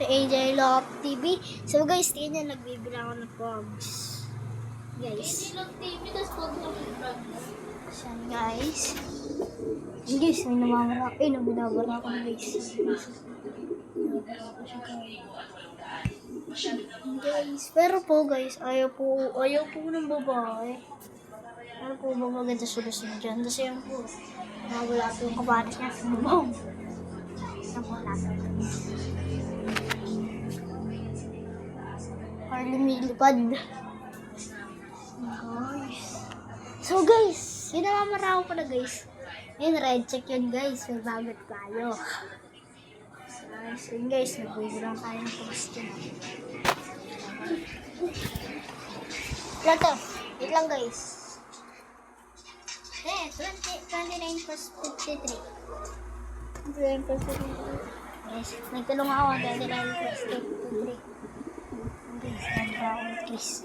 AJ Love TV. So guys, tingnan nagbibila ako ng pogs. Guys. AJ Love TV, tas pogs ng vlog. Yan guys. Guys, may namamara. Binabara ako guys. Guys, pero po guys, ayaw po ng babae. Ano po ba maganda solusyon dyan? Kasi yung po, nawala po yung kabatas niya sa bubong. Ano po natin? Or lumilipad. Guys. So guys, pinamamara ko na guys. Yun, red check yun guys. May bagat tayo. So yun guys, nagbibilang tayo ng post yun. Ilan to? Wait lang guys. 29 plus 53. 29 plus 53. Yes, nagtulong ako. 29 plus 53. Guys, nag-brown Chris.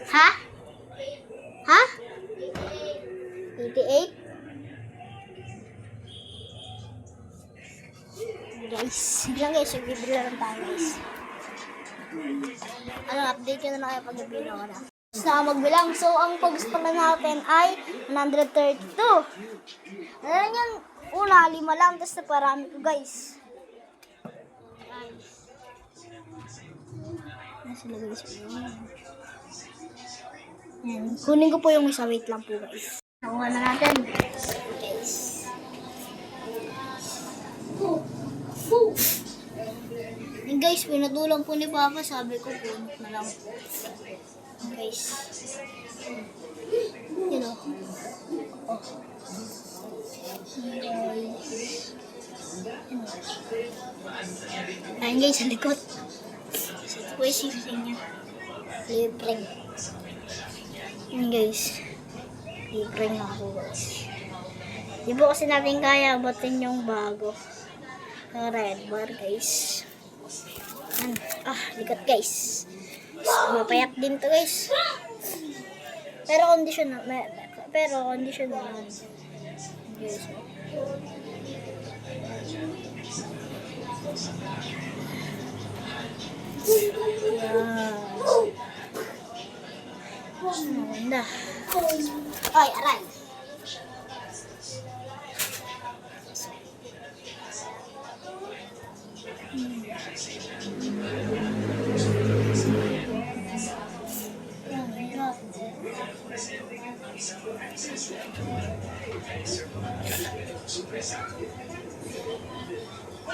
Ha? Ha? 88? Guys, lang guys, nagbibila lang tayo guys. Ano, update ko na kayo pag nabila ko na. Sa magbilang. So, ang pogs pala natin ay 132. Ano yan? Una, 5 lang. Tapos naparami ko, guys. Nasa lagay sa yan. Kunin ko po yung isa. Wait lang po, guys. Nakuha na natin. Guys. And guys, pinatulang po ni Papa. Sabi ko, punot na lang. Guys. Yun o. Ayan guys, sa likod. Ito po yung sisi niya. Libre. Ayan guys. Libre nga po guys. Di po kasi natin kaya abatin yung bago. Yung red bar guys. Ayan. Likat guys. Mapayat din to guys. Pero condition na. Guys. Maganda. Ay, aray.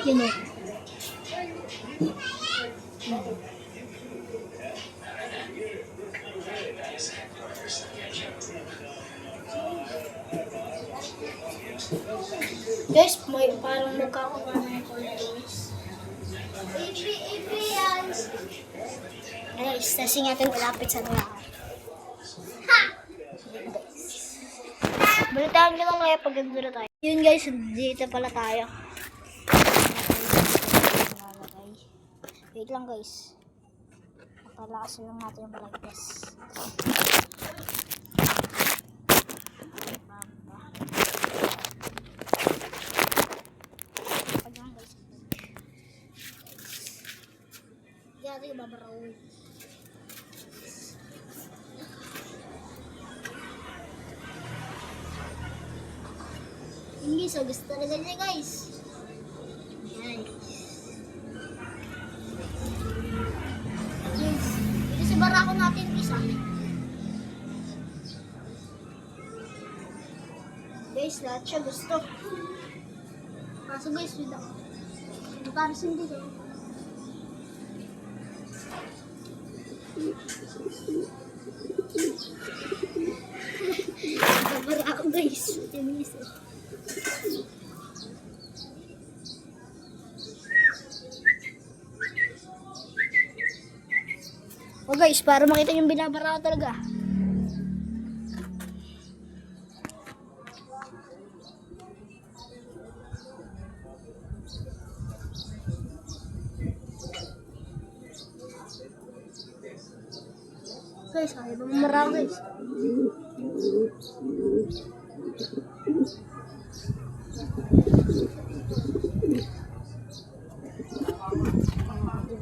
Yun o. Guys, may parang magkakawa na ito guys. Guys, kasi natin malapit sa nila. Ha! Balitaan nyo lang kaya pag ganda na tayo. Yun guys, dito pala tayo. Wait lang guys. Napalakasin lang natin yung balagtas. Pagyan guys. Hindi natin yung babarawin. Hindi, so gusto talaga niya guys. Ayan guys. Ito sa barako natin isa. Guys, lahat siya gusto. Kaso guys, wala. Paris hindi ko. Barako guys. Ito isa. Oh guys, para makita yung binabara ko talaga. Guys, ayaw ba mamara guys?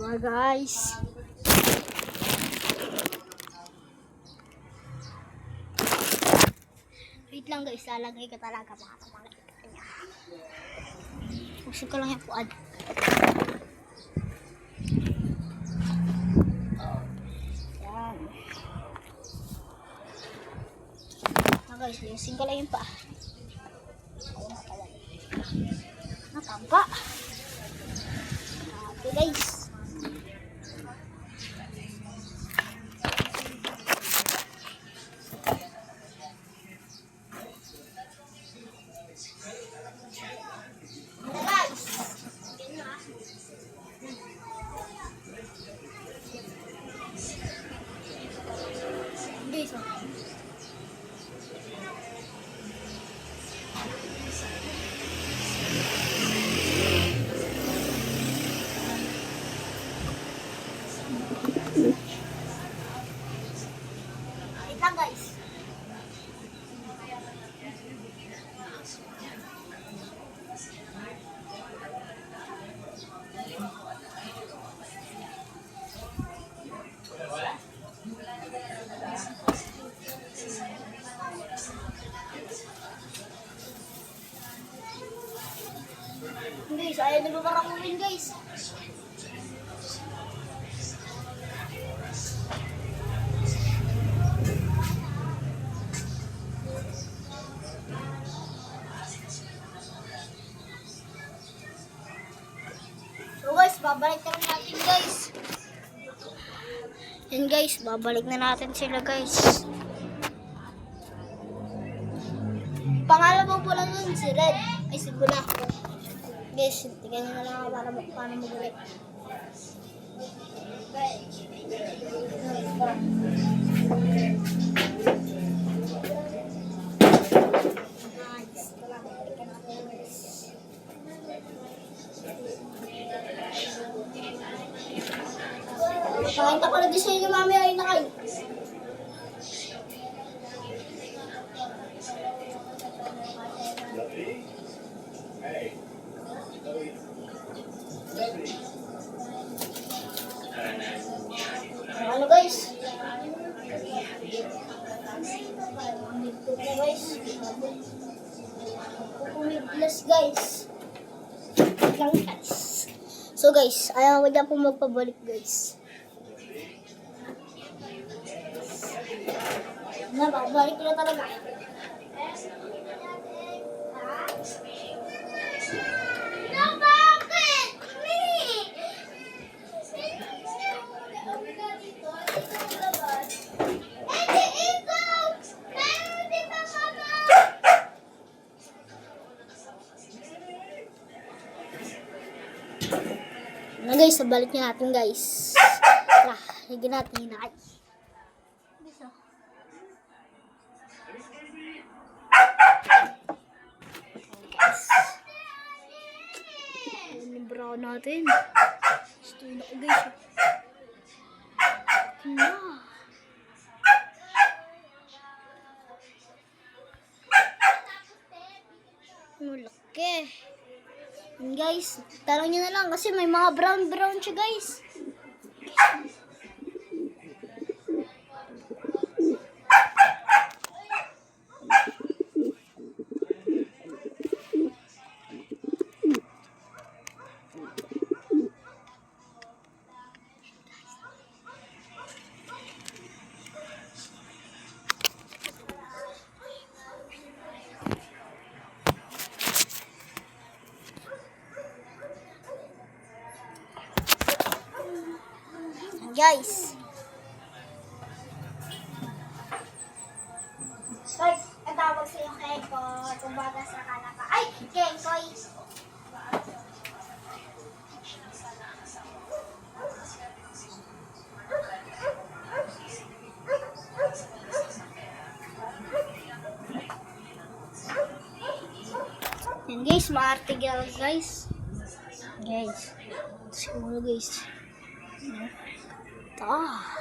Mga guys. Wait lang guys, lalagay ko talaga mga kamalagay niya. Pusok ko lang yung puad. Yan. Mga guys, lisin ko lang yung paa. Natamba. Okay guys. Guys, wait lang guys. Guys, ayaw na babarangulin guys. So guys, babalik na natin guys. Yan guys, babalik na natin sila guys. Pangalawa po lang nun si Red. Ay, si Bula. Guys, tignan nyo na lang para paano magulit. Pakita ko na din sa inyo mamaya ay nakay. Ano guys? Dito na guys. Pupumiglas guys. Lang guys. So guys, ayaw ko na po magpabalik guys. Na, babalik ko na talaga. Na guys, nabalik niya natin guys. Tara, higin natin hinakay. Yung brown natin. Gusto na ko guys. Na. Malaki. Guys, tarang nyo na lang kasi may mga brown siya guys. Guys. Guys, natawag sa'yo Keko. Kumbaga sa kanaka. Ay, Kekoy. Yan guys, maarte guys. Guys. Siguro guys. Ah.